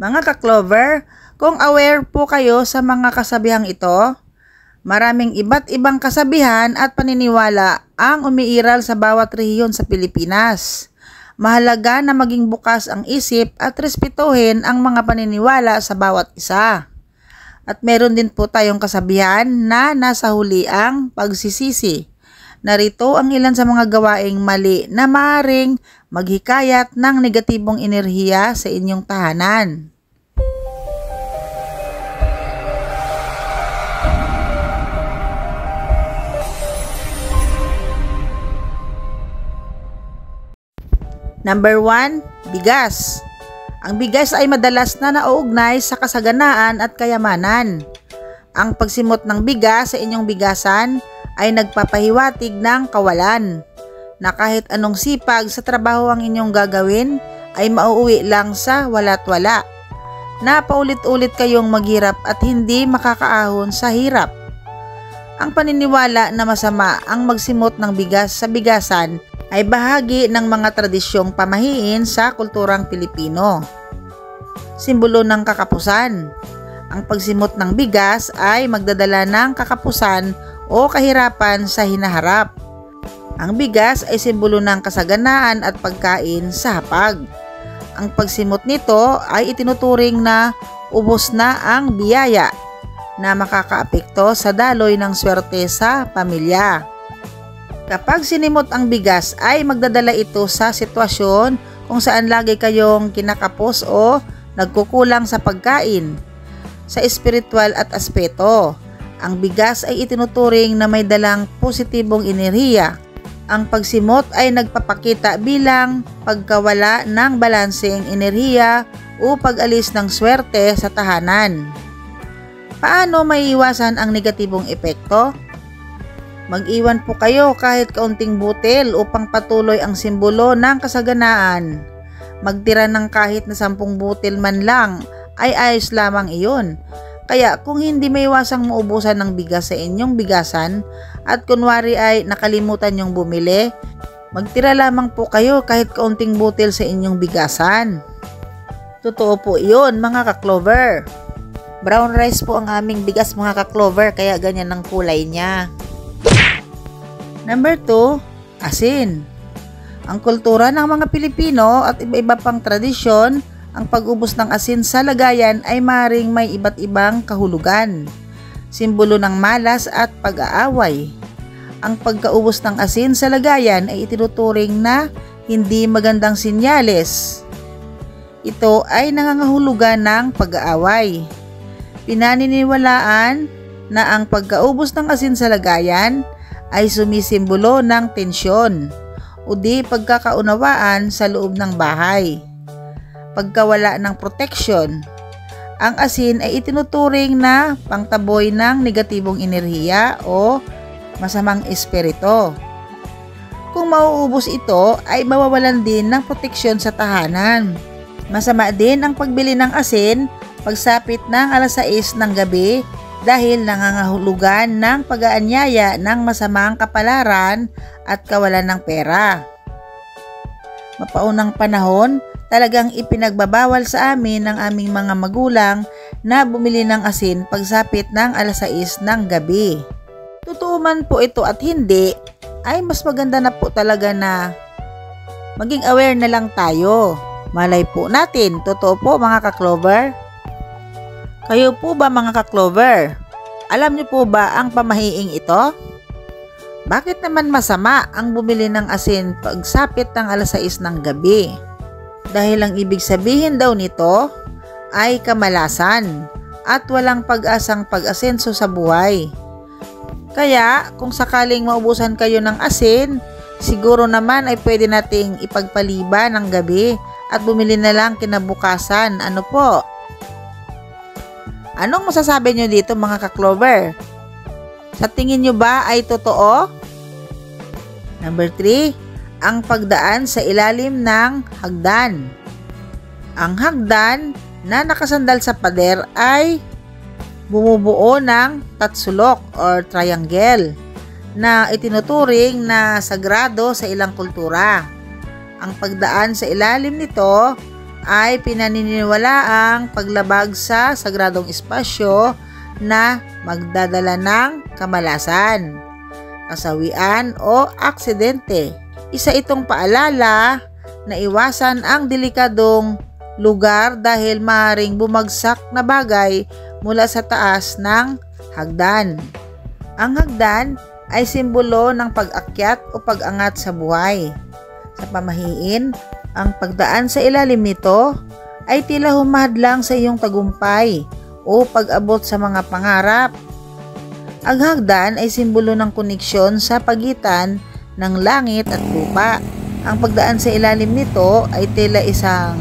Mga ka-Clover, kung aware po kayo sa mga kasabihang ito, maraming iba't ibang kasabihan at paniniwala ang umiiral sa bawat rehiyon sa Pilipinas. Mahalaga na maging bukas ang isip at respetuhin ang mga paniniwala sa bawat isa. At meron din po tayong kasabihan na nasa huli ang pagsisisi. Narito ang ilan sa mga gawaing mali na maaaring maghikayat ng negatibong enerhiya sa inyong tahanan. Number 1, bigas. Ang bigas ay madalas na nauugnay sa kasaganaan at kayamanan. Ang pagsimot ng bigas sa inyong bigasan ay nagpapahiwatig ng kawalan, na kahit anong sipag sa trabaho ang inyong gagawin ay mauuwi lang sa wala't wala, na paulit-ulit kayong maghirap at hindi makakaahon sa hirap. Ang paniniwala na masama ang magsimot ng bigas sa bigasan ay bahagi ng mga tradisyong pamahiin sa kulturang Pilipino. Simbolo ng kakapusan. Ang pagsimot ng bigas ay magdadala ng kakapusan o kahirapan sa hinaharap. Ang bigas ay simbolo ng kasaganaan at pagkain sa hapag. Ang pagsimot nito ay itinuturing na ubos na ang biyaya na makakaapekto sa daloy ng swerte sa pamilya. Kapag sinimot ang bigas ay magdadala ito sa sitwasyon kung saan lagi kayong kinakapos o nagkukulang sa pagkain. Sa espiritual at aspeto, ang bigas ay itinuturing na may dalang positibong enerhiya. Ang pagsimot ay nagpapakita bilang pagkawala ng balanseng enerhiya o pag-alis ng swerte sa tahanan. Paano maiiwasan ang negatibong epekto? Mag-iwan po kayo kahit kaunting butil upang patuloy ang simbolo ng kasaganaan. Magtira ng kahit na 10 butil man lang ay ayos lamang iyon. Kaya kung hindi maiwasang maubusan ng bigas sa inyong bigasan at kunwari ay nakalimutan nyong bumili, magtira lamang po kayo kahit kaunting butil sa inyong bigasan. Totoo po iyon mga ka-Clover. Brown rice po ang aming bigas mga ka-Clover, kaya ganyan ang kulay niya. Number 2, asin. Ang kultura ng mga Pilipino at iba-iba pang tradisyon, ang pag-ubos ng asin sa lagayan ay maaaring may iba't ibang kahulugan. Simbolo ng malas at pag-aaway. Ang pagkaubos ng asin sa lagayan ay itinuturing na hindi magandang sinyales. Ito ay nangangahulugan ng pag-aaway. Pinaniniwalaan na ang pagkaubos ng asin sa lagayan ay sumisimbolo ng tensyon o di pagkakaunawaan sa loob ng bahay. Pagkawala ng proteksyon. Ang asin ay itinuturing na pangtaboy ng negatibong enerhiya o masamang espiritu. Kung mauubos ito ay mawawalan din ng proteksyon sa tahanan. Masama din ang pagbili ng asin pagsapit ng 6:00 ng gabi dahil nangangahulugan ng pag-aanyaya ng masamang kapalaran at kawalan ng pera. Mapaunang panahon, talagang ipinagbabawal sa amin ng aming mga magulang na bumili ng asin pagsapit ng 6:00 ng gabi. Totoo man po ito at hindi, ay mas maganda na po talaga na maging aware na lang tayo. Malay po natin, totoo po mga ka-Clover. Kayo po ba mga ka-Clover? Alam niyo po ba ang pamahiing ito? Bakit naman masama ang bumili ng asin pagsapit ng 6:00 ng gabi? Dahil ang ibig sabihin daw nito ay kamalasan at walang pag-asang pag-asenso sa buhay. Kaya kung sakaling maubusan kayo ng asin, siguro naman ay pwede nating ipagpaliban ng gabi at bumili na lang kinabukasan. Ano po? Anong masasabi nyo dito mga ka-Clover? Sa tingin nyo ba ay totoo? Number 3, ang pagdaan sa ilalim ng hagdan. Ang hagdan na nakasandal sa pader ay bumubuo ng tatsulok or triangle na itinuturing na sagrado sa ilang kultura. Ang pagdaan sa ilalim nito ay pinaniniwalaang paglabag sa sagradong espasyo na magdadala ng kamalasan, kasawian o aksidente. Isa itong paalala na iwasan ang delikadong lugar dahil maaaring bumagsak na bagay mula sa taas ng hagdan. Ang hagdan ay simbolo ng pag-akyat o pag-angat sa buhay. Sa pamahiin, ang pagdaan sa ilalim nito ay tila humahadlang sa iyong tagumpay o pag-abot sa mga pangarap. Ang hagdan ay simbolo ng koneksyon sa pagitan ng langit at lupa. Ang pagdaan sa ilalim nito ay tila isang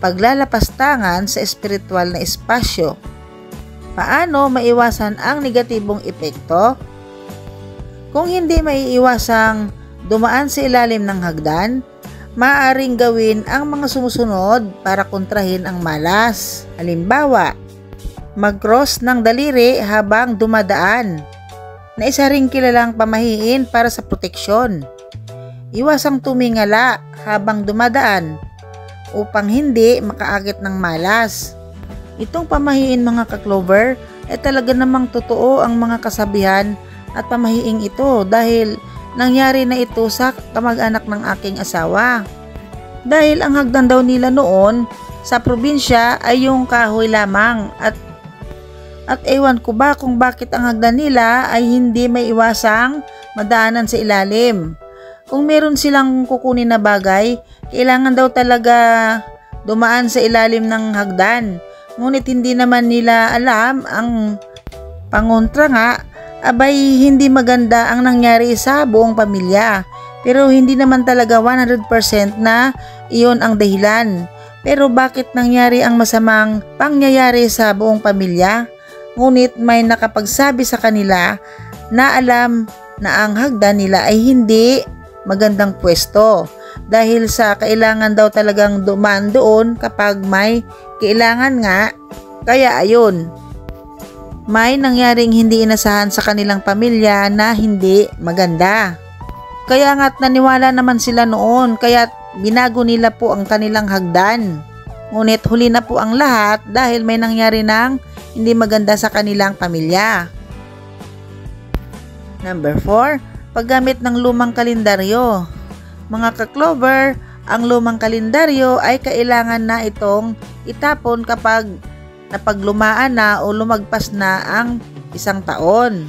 paglalapastangan sa espiritual na espasyo. Paano maiwasan ang negatibong epekto? Kung hindi maiiwasang dumaan sa ilalim ng hagdan, maaaring gawin ang mga sumusunod para kontrahin ang malas. Halimbawa, mag-cross ng daliri habang dumadaan, na isa ring kilalang pamahiin para sa proteksyon. Iwasang tumingala habang dumadaan upang hindi makaagit ng malas. Itong pamahiin mga ka-Clover ay talaga namang totoo ang mga kasabihan at pamahiing ito dahil nangyari na ito sa kamag-anak ng aking asawa. Dahil ang hagdan daw nila noon sa probinsya ay yung kahoy lamang at ewan ko ba kung bakit ang hagdan nila ay hindi may iwasang madaanan sa ilalim. Kung meron silang kukunin na bagay, kailangan daw talaga dumaan sa ilalim ng hagdan. Ngunit hindi naman nila alam ang pangontra nga, abay hindi maganda ang nangyari sa buong pamilya. Pero hindi naman talaga 100% na iyon ang dahilan. Pero bakit nangyari ang masamang pangyayari sa buong pamilya? Ngunit may nakapagsabi sa kanila na alam na ang hagdan nila ay hindi magandang pwesto. Dahil sa kailangan daw talagang dumaan doon kapag may kailangan nga. Kaya ayun, may nangyaring hindi inasahan sa kanilang pamilya na hindi maganda. Kaya nga't naniwala naman sila noon, kaya binago nila po ang kanilang hagdan. Ngunit huli na po ang lahat dahil may nangyari ng hindi maganda sa kanilang pamilya. Number 4, paggamit ng lumang kalendaryo. Mga ka-Clover, ang lumang kalendaryo ay kailangan na itong itapon kapag napaglumaan na o lumagpas na ang isang taon.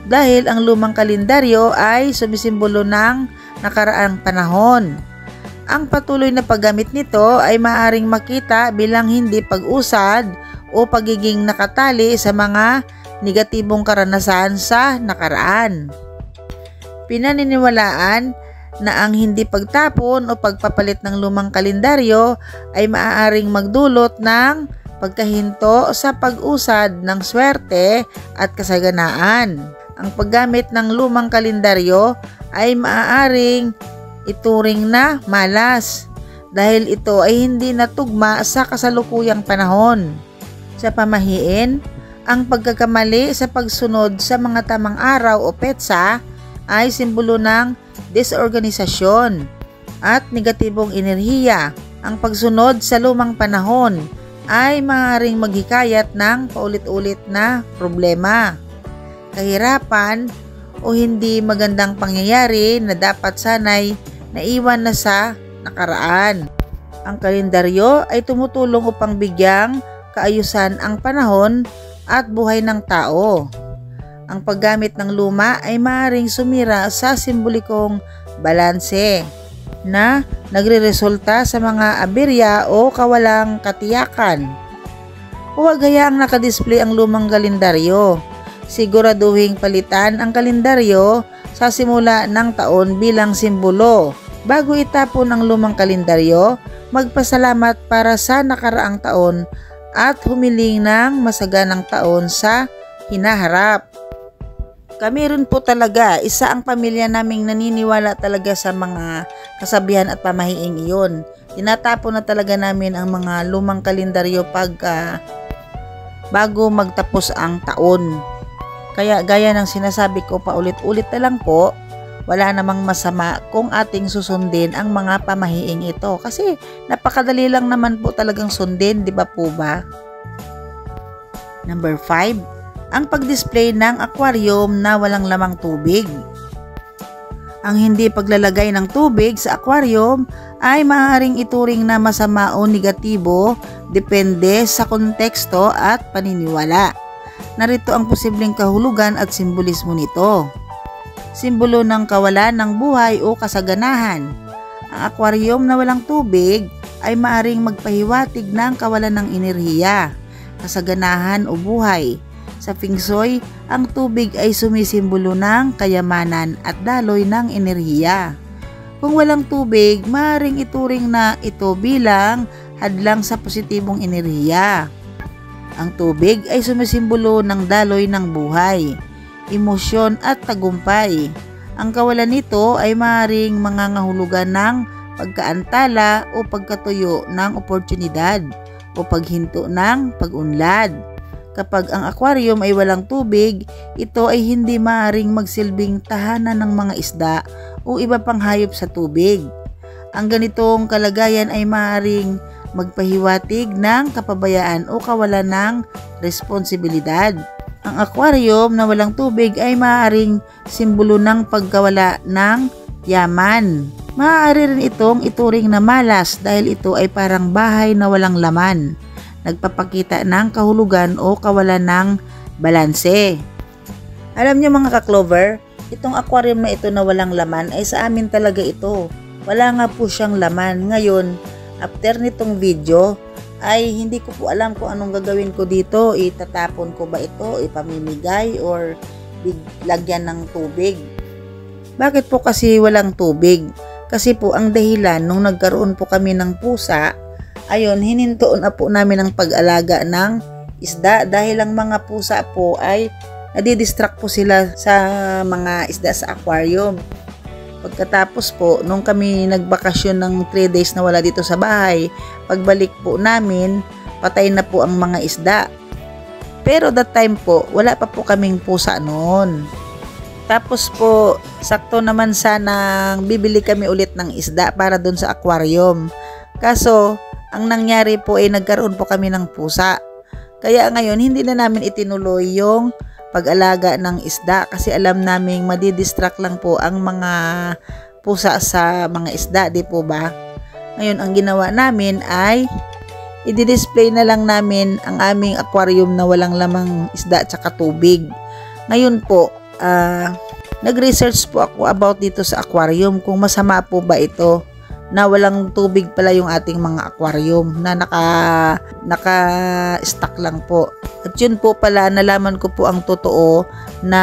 Dahil ang lumang kalendaryo ay sumisimbolo ng nakaraang panahon. Ang patuloy na paggamit nito ay maaaring makita bilang hindi pag-usad o pagiging nakatali sa mga negatibong karanasan sa nakaraan. Pinaniniwalaan na ang hindi pagtapon o pagpapalit ng lumang kalendaryo ay maaaring magdulot ng pagkahinto sa pag-usad ng swerte at kasaganaan. Ang paggamit ng lumang kalendaryo ay maaaring ituring na malas dahil ito ay hindi natugma sa kasalukuyang panahon. Sa pamahiin, ang pagkakamali sa pagsunod sa mga tamang araw o petsa ay simbolo ng disorganisasyon at negatibong enerhiya. Ang pagsunod sa lumang panahon ay maaaring maghikayat ng paulit-ulit na problema, kahirapan o hindi magandang pangyayari na dapat sanay naiwan na sa nakaraan. Ang kalendaryo ay tumutulong upang bigyang kaayusan ang panahon at buhay ng tao. Ang paggamit ng luma ay maaaring sumira sa simbolikong balanse na nagreresulta sa mga aberya o kawalang katiyakan. Huwag hayaang nakadisplay ang lumang kalendaryo. Siguraduhing palitan ang kalendaryo sa simula ng taon bilang simbolo. Bago itapon ang lumang kalendaryo, magpasalamat para sa nakaraang taon at humiling ng masaganang taon sa hinaharap. Kami rin po talaga, isa ang pamilya naming naniniwala talaga sa mga kasabihan at pamahiing iyon. Tinatapon na talaga namin ang mga lumang kalendaryo bago magtapos ang taon. Kaya gaya ng sinasabi ko paulit-ulit na lang po, wala namang masama kung ating susundin ang mga pamahiing ito kasi napakadali lang naman po talagang sundin, di ba po ba? Number 5, ang pag-display ng aquarium na walang lamang tubig. Ang hindi paglalagay ng tubig sa aquarium ay maaaring ituring na masama o negatibo depende sa konteksto at paniniwala. Narito ang posibleng kahulugan at simbolismo nito. Simbolo ng kawalan ng buhay o kasaganahan. Ang aquarium na walang tubig ay maaaring magpahiwatig ng kawalan ng enerhiya, kasaganahan o buhay. Sa Feng Shui, ang tubig ay sumisimbolo ng kayamanan at daloy ng enerhiya. Kung walang tubig, maaaring ituring na ito bilang hadlang sa positibong enerhiya. Ang tubig ay sumisimbolo ng daloy ng buhay, emosyon at tagumpay. Ang kawalan nito ay maaaring mangangahulugan ng pagkaantala o pagkatuyo ng oportunidad o paghinto ng pag-unlad. Kapag ang aquarium ay walang tubig, ito ay hindi maaaring magsilbing tahanan ng mga isda o iba pang hayop sa tubig. Ang ganitong kalagayan ay maaaring magpahiwatig ng kapabayaan o kawalan ng responsibilidad. Ang aquarium na walang tubig ay maaaring simbolo ng pagkawala ng yaman. Maaari rin itong ituring na malas dahil ito ay parang bahay na walang laman. Nagpapakita ng kahulugan o kawalan ng balanse. Alam niyo mga ka-clover, itong aquarium na ito na walang laman ay sa amin talaga ito. Wala nga po siyang laman. Ngayon, after nitong video, ay hindi ko po alam kung anong gagawin ko dito. Itatapon ko ba ito, ipamimigay, or lagyan ng tubig? Bakit po kasi walang tubig? Kasi po ang dahilan nung nagkaroon po kami ng pusa, ayun, hininto na po namin ang pag-alaga ng isda dahil ang mga pusa po ay nadidistract po sila sa mga isda sa aquarium. Pagkatapos po, nung kami nagbakasyon ng 3 days na wala dito sa bahay, pagbalik po namin, patay na po ang mga isda. Pero that time po, wala pa po kaming pusa noon. Tapos po, sakto naman sanang bibili kami ulit ng isda para doon sa aquarium. Kaso, ang nangyari po ay nagkaroon po kami ng pusa. Kaya ngayon, hindi na namin itinuloy yung pag-alaga ng isda kasi alam naming madidistract lang po ang mga pusa sa mga isda, di po ba? Ngayon, ang ginawa namin ay i-display na lang namin ang aming aquarium na walang lamang isda at saka tubig. Ngayon po, nag-research po ako about dito sa aquarium kung masama po ba ito na walang tubig pala yung ating mga aquarium na naka-stock lang po. At yun po pala, nalaman ko po ang totoo na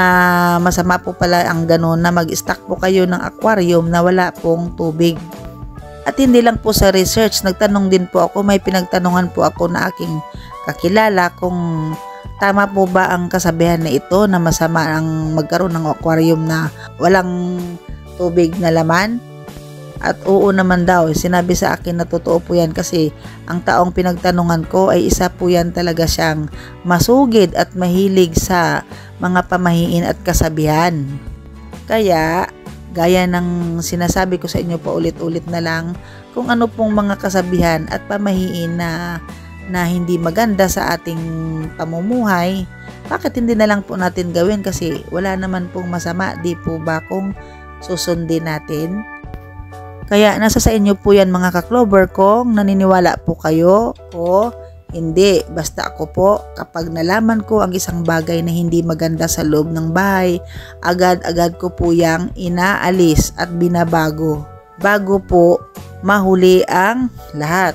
masama po pala ang gano'n na mag-stock po kayo ng aquarium na wala pong tubig. At hindi lang po sa research, nagtanong din po ako, may pinagtanungan po ako na aking kakilala kung tama po ba ang kasabihan na ito na masama ang magkaroon ng aquarium na walang tubig na laman. At oo naman daw, sinabi sa akin na totoo po yan kasi ang taong pinagtanungan ko ay isa po yan talaga siyang masugid at mahilig sa mga pamahiin at kasabihan. Kaya, gaya ng sinasabi ko sa inyo pa ulit-ulit na lang, kung ano pong mga kasabihan at pamahiin na hindi maganda sa ating pamumuhay, bakit hindi na lang po natin gawin kasi wala naman pong masama, di po ba kung susundin natin? Kaya nasa sa inyo po yan mga ka-clover kung naniniwala po kayo o hindi. Basta ako po, kapag nalaman ko ang isang bagay na hindi maganda sa loob ng bahay, agad-agad ko po yang inaalis at binabago bago po mahuli ang lahat.